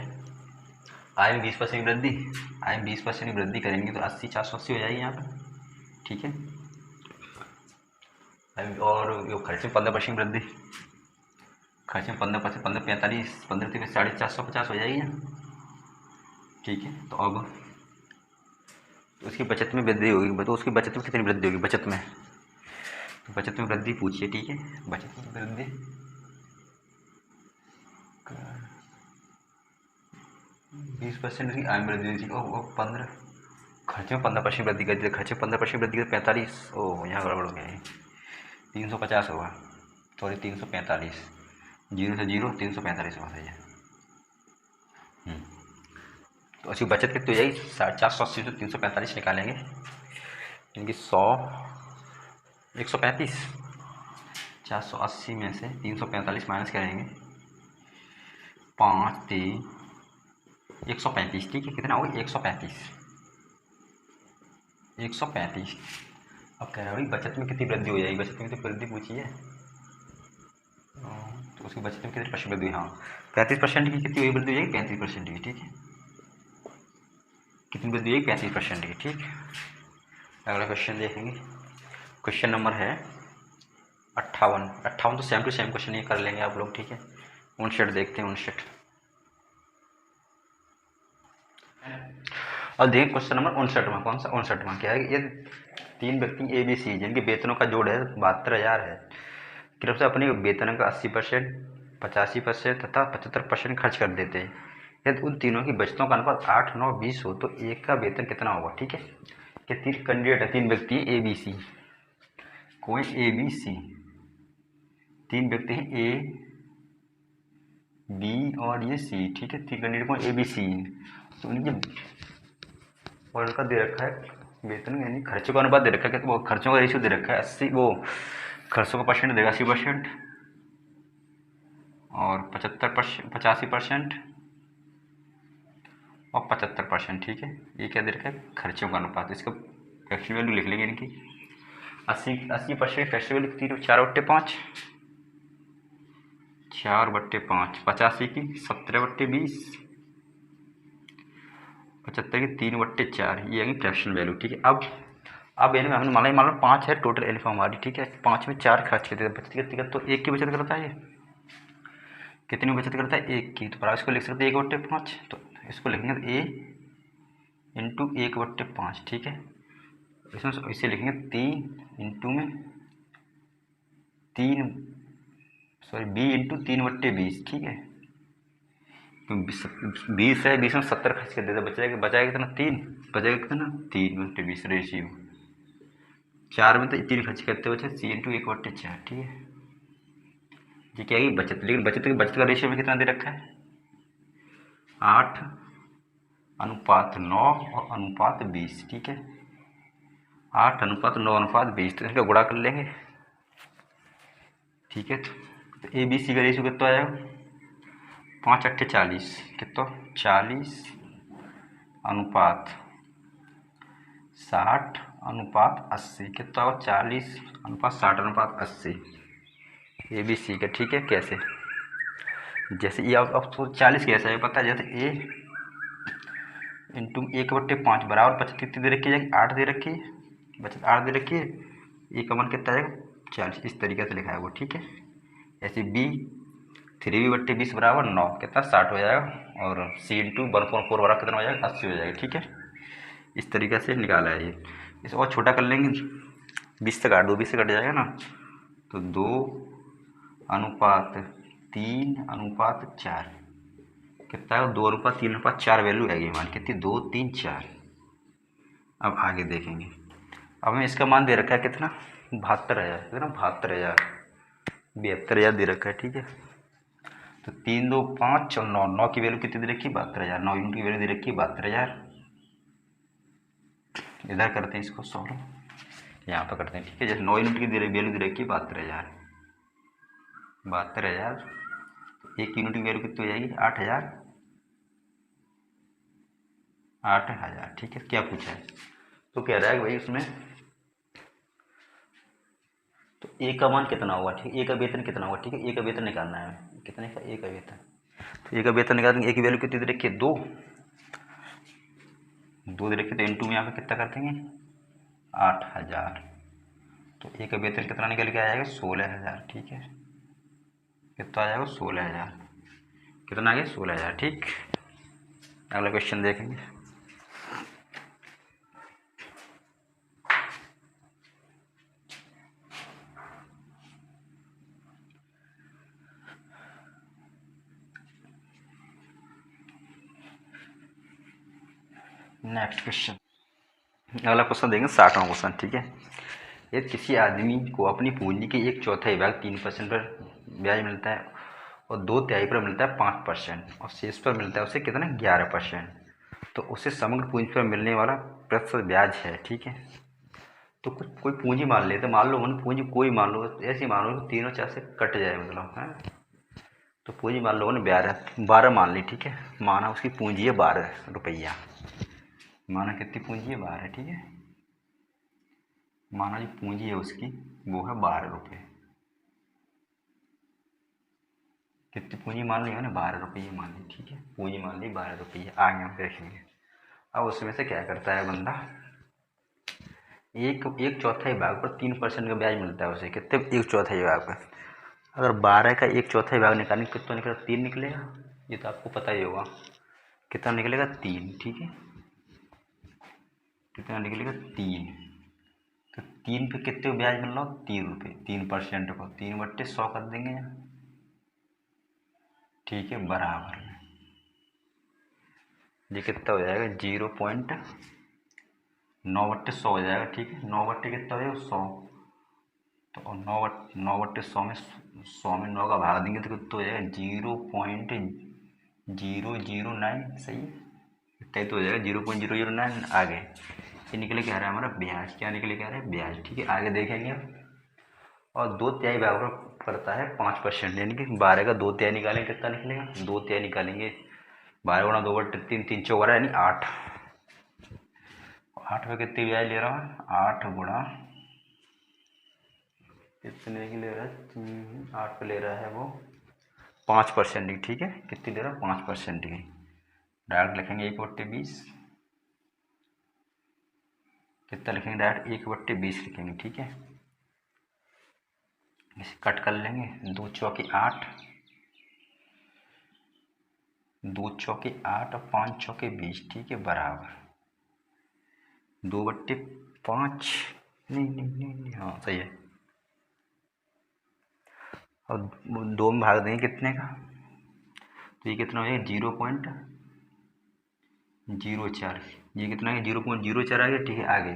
आय में 20% की वृद्धि, आय में 20% की वृद्धि करेंगे तो 80 480 हो जाएगी यहाँ पे, ठीक है। और यो खर्च में 15% की वृद्धि, खर्च में 15%, 15 45, 15 से 450 हो जाएगी ना, ठीक है। तो अब तो उसकी बचत में वृद्धि होगी, तो उसकी बचत में कितनी वृद्धि होगी, बचत में, तो बचत में वृद्धि पूछिए, ठीक है। बचत में वृद्धि 20% की आय में वृद्धि, और 15 खर्चे में 15% वृद्धि कर दी, खर्चे में 15% वृद्धि कर 45, ओह यहाँ गड़बड़ हो गया है, 350 होगा, सॉरी 345, 0 से 0 345 होगा, सही है। तो उसकी बचत कितनी हो जाएगी 480 से 345 निकालेंगे, यानी 100 135, 480 में से 345 माइनस करेंगे, 5 3 135, ठीक है। कितना होगा 135, 135। अब कह रहा है बचत में कितनी वृद्धि हो जाएगी, बचत में तो वृद्धि पूछी है, तो उसकी बचत में कितनी % वृद्धि, हाँ 35% की कितनी वृद्धि हो जाएगी 35% की, ठीक है। कितनी वृद्धि होगी 35% की, ठीक। अगला क्वेश्चन देखेंगे, क्वेश्चन नंबर है 58, 58 तो सेम टू सेम क्वेश्चन ये कर लेंगे आप लोग, ठीक है। 59 देखते हैं, 59 और देखिए क्वेश्चन नंबर 59वां, कौन सा 59वां, क्या है, ये 3 व्यक्ति ABC जिनके वेतनों का जोड़ है 72,000 है, कृपया अपने वेतन का 80%, 85% तथा 75% खर्च कर देते हैं। यदि उन तीनों की बचतों का अनुपात 8 9 20 हो तो एक का वेतन कितना होगा, ठीक है। कि 3 कैंडिडेट है, 3 व्यक्ति ABC, कोई ए बी सी, तीन व्यक्ति हैं ए बी और ये सी, ठीक है। तीन कैंडिडेट कौन ए बी सी है, तो उनके और उनका दे रखा है वेतन यानी खर्चों का अनुपात दे रखा है, वो खर्चों का रेशियो दे रखा है 80, वो खर्चों का परसेंट देगा 80% और 75%, 85% और 75%, ठीक है। ये क्या दे रखा है खर्चों का अनुपात, इसका फैक्टर वैल्यू लिख लेंगे इनकी। 80% फैक्टर वैल्यू कितनी, 4/5, 4/5, 85 की 17/20, 75 की 3/4, ये आएगी फ्रैक्शन वैल्यू, ठीक है। अब इनमें हमने मान लो 5 है टोटल एल्फा हमारी, ठीक है। 5 में 4 खर्च करते हैं, बचत कितनी, तो 1 की बचत करता है ये, कितनी बचत करता है 1 की, तो पर इसको लिख सकते हैं 1/5, तो इसको लिखेंगे ए इंटू 1/5, ठीक है। इसमें इसे लिखेंगे 3 इंटू में 3, सॉरी बी इंटू 3/20, ठीक है। तो 20 है, 20 में 70 खर्च कर देते, बचाएगा कितना 3, बचाएगा कितना 3/20 रेशियो, 4 में तो 3 खर्च करते बचे सी इंटू 1/4, ठीक है। ये क्या है बचत, लेकिन बचत का रेशियो में कितना दे रखा है 8:9 और अनुपात 20, ठीक है। 8:9:20, तो इसका गुणा कर लेंगे, ठीक है। तो ए बी सी का रेशियो कितना आएगा 5/8 कितना 40 अनुपात 60:80, कितना होगा 40:60:80 ए बी सी का, ठीक है। कैसे, जैसे ये अब 40 कैसे है पता है, जैसे ए इंटू 1/5 बराबर बचत कितनी दे रखी है 8 दे रखी है, बचत 8 दे रखी है, ए का मान कितना आएगा 40, इस तरीके से लिखा है वो, ठीक है। ऐसे बी 3/20 बराबर 9, कितना 60 हो जाएगा, और सी इंटू 1/4 बराबर कितना हो जाएगा 80 हो जाएगा, ठीक है। इस तरीके से निकाला है ये। इसे और छोटा कर लेंगे, 20 से काट दो, 20 से कट जाएगा ना, तो 2:3:4 कितना है 2:3:4 वैल्यू आएगी हमारी, कितनी 2, 3, 4। अब आगे देखेंगे, अब हमें इसका मान दे रखा है कितना 72,000, कितना 72,000, 72,000 दे रखा है, ठीक है। तो 3, 2, 5 और 9, 9 की वैल्यू कितनी दे रखी है 72,000, 9 यूनिट की वैल्यू दे रखी है 72,000। इधर करते हैं इसको सॉल्व, यहाँ पर करते हैं, ठीक है। जैसे 9 यूनिट की वैल्यू दे रखी है 72,000, 72,000, 1 यूनिट की वैल्यू कितनी हो जाएगी 8,000, 8,000, ठीक है। क्या पूछा है, तो कह रहा है भाई उसमें तो ए का मान कितना होगा, ठीक है। ए का वेतन कितना होगा, ठीक है। ए का वेतन निकालना है, कितने का ए का वेतन, तो ए का वेतन निकाल देंगे, ए की वैल्यू कितनी दे रखी है 2 दे रखी है, तो इंटू में यहाँ पे कितना कर देंगे 8,000, तो ए का वेतन कितना निकल के आ जाएगा 16,000, ठीक है। कितना आ जाएगा 16,000, कितना आ गया 16,000, ठीक। अगला क्वेश्चन देखेंगे। नेक्स्ट क्वेश्चन, अगला क्वेश्चन देंगे 60वां क्वेश्चन, ठीक है। यदि किसी आदमी को अपनी पूंजी के 1/4 भाग 3% पर ब्याज मिलता है और 2/3 पर मिलता है 5% और शेष पर मिलता है उसे कितना 11%, तो उसे समग्र पूंजी पर मिलने वाला प्रतिशत ब्याज है, ठीक है। तो कोई पूंजी मान लेते, मान लो मैंने पूंजी कोई मान लो, ऐसी मान लो तीनों 4 से कट जाए, मतलब है। तो पूंजी मान लो मैंने 12 मान ली, ठीक है। माना उसकी पूंजी है 12 रुपया, माना कितनी पूंजी है 12, ठीक है। माना जो पूंजी है उसकी वो है 12 रुपये, कितनी पूंजी मान ली मैंने 12 रुपये मान ली, ठीक है। पूंजी मान ली 12 रुपये, आगे हम देखेंगे। अब उसमें से क्या करता है बंदा, एक चौथाई भाग पर 3% का ब्याज मिलता है उसे, कितने 1/4 भाग पर। अगर 12 का 1/4 भाग निकालेंगे कितना निकलेगा 3 निकलेगा, ये तो आपको पता ही होगा, कितना निकलेगा 3, ठीक है। कितना निकलेगा 3, तो 3 पे कितने ब्याज मिल रहा हो 3 रुपये, 3% को 3/100 कर देंगे, ठीक है। बराबर में ये कितना हो जाएगा 0.9/100 हो जाएगा, ठीक है। 9 बट्टे कितना हो जाएगा 100, तो और 9/100 में 9 का भाग देंगे तो कितना हो जाएगा 0.009। सही है, इतना ही तो हो जाएगा 0.009। आगे ये निकले क्या आ रहा है हमारा ब्याज, क्या निकले क्या आ रहा है ब्याज। ठीक है, आगे देखेंगे। और 2/3 भाग पड़ता है 5%, यानी कि 12 का 2/3 निकालेंगे कितना निकलेगा 2/3 निकालेंगे। 12 गुणा 2/3, 3 चौक रहा है यानी 8। 8 पे कितनी ब्याज ले रहा हूँ 8 गुणा कितने की ले रहा है 8 पे ले रहा है वो 5% की। ठीक है, कितनी ले रहा है 5% की। डायरेक्ट लिखेंगे 1/20, कितना लिखेंगे डायरेक्ट 1/20 लिखेंगे। ठीक है, इसे कट कर लेंगे। 2 चौके 8, 2 चौके 8 और 5 चौके 20। ठीक है, बराबर 2/5। नहीं, हाँ सही है। और 2 में भाग देंगे कितने का, तो ये कितना हो जाएगा 0.04। ये कितना है 0.04 आ गया। ठीक है, आगे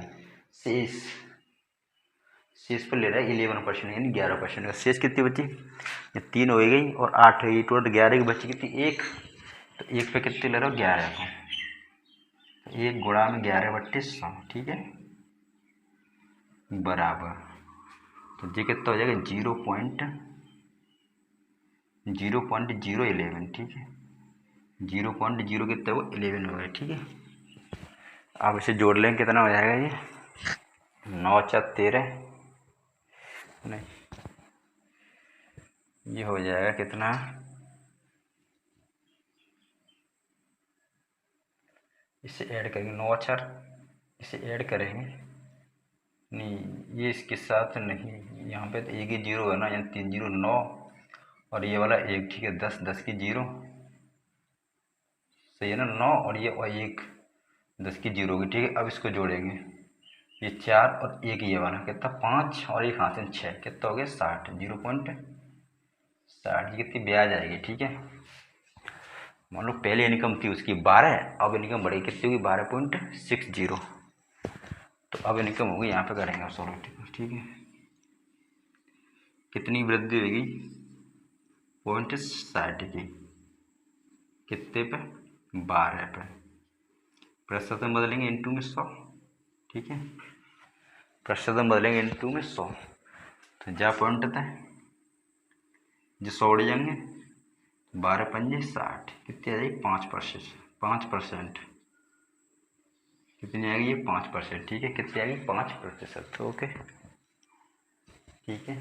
शेष पर ले रहा है 11% यानी 11% का। शेष कितनी बची, ये 3 हो गई और 8 हो गई, टोटल 11 की बची कितनी 1। तो 1 पे कितनी ले रहा हो 11 को, तो 1 गुणा में 11/100। ठीक है, बराबर, तो ये कितना हो जाएगा 0.011। ठीक है, 0.0 कितना वो 11 हो गया। ठीक है, अब इसे जोड़ लेंगे कितना हो जाएगा ये 9 4 13, नहीं ये हो जाएगा कितना, इसे ऐड करेंगे 9 4, इसे ऐड करेंगे नहीं, ये इसके साथ नहीं, यहाँ पे तो एक ही जीरो है ना, यहाँ 3 0 9 और ये वाला 1। ठीक है, 10 की 0 सही है ना, 9 और ये और 1 10 की 0 होगी। ठीक है, अब इसको जोड़ेंगे, ये 4 और 1 ये वाला कितना 5 और 1 हाथ से 6, कितना हो गया 60। 0.60 कितनी ब्याज आएगी। ठीक है, मान लो पहले इनकम थी उसकी 12, अब इनकम बढ़ी कितनी होगी 12.60। तो अब इनकम होगी, यहाँ पे करेंगे सॉल्व। ठीक है, कितनी वृद्धि होगी 0.60 की, कितने पे 12 पे, प्रतिशत में बदलेंगे इंटू में 100। ठीक है, प्रतिशत में बदलेंगे इंटू में 100, तो जा पॉइंट था जो 100 उड़ जाएंगे, 12 पंजे 60, कितनी आ जाएगी 5%। 5% कितनी आएगी ये 5%। ठीक है, कितनी आएगी 5%। ओके, ठीक है।